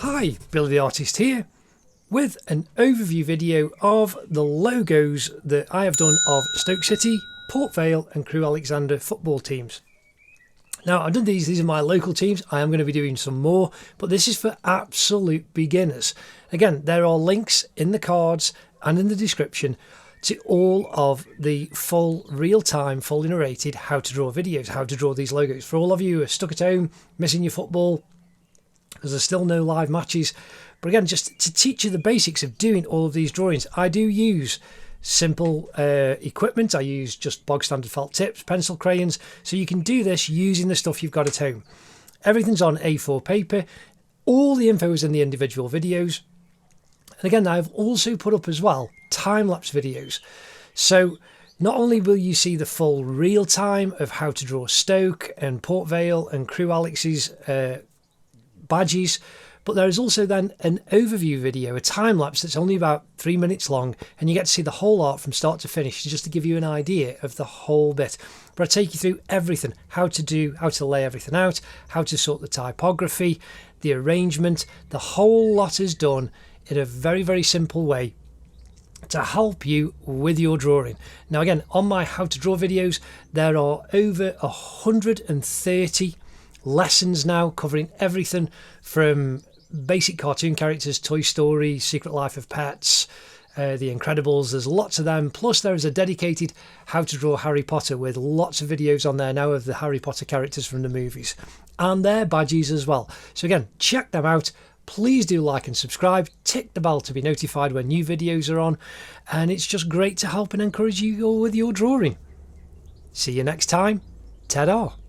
Hi, Billy the Artist here with an overview video of the logos that I have done of Stoke City, Port Vale and Crewe Alexandra football teams. Now I've done these are my local teams. I am going to be doing some more, but this is for absolute beginners. Again, there are links in the cards and in the description to all of the full real-time, fully narrated how to draw videos, how to draw these logos. For all of you who are stuck at home, missing your football, because there's still no live matches. But again, just to teach you the basics of doing all of these drawings, I do use simple equipment. I use just bog standard felt tips, pencil crayons, so you can do this using the stuff you've got at home. Everything's on A4 paper. All the info is in the individual videos. And again, I've also put up as well time-lapse videos. So not only will you see the full real time of how to draw Stoke and Port Vale and Crewe Alex's badges, but there is also then an overview video, a time-lapse that's only about 3 minutes long, and you get to see the whole art from start to finish, just to give you an idea of the whole bit. But I take you through everything, how to lay everything out, how to sort the typography, the arrangement. The whole lot is done in a very, very simple way to help you with your drawing. Now again, on my how to draw videos, there are over 130 lessons now covering everything from basic cartoon characters, Toy Story, Secret Life of Pets, The Incredibles. There's lots of them. Plus there is a dedicated how to draw Harry Potter with lots of videos on there now of the Harry Potter characters from the movies and their badges as well. So again, check them out. Please do like and subscribe, tick the bell to be notified when new videos are on, and it's just great to help and encourage you all with your drawing. See you next time. Ta-da!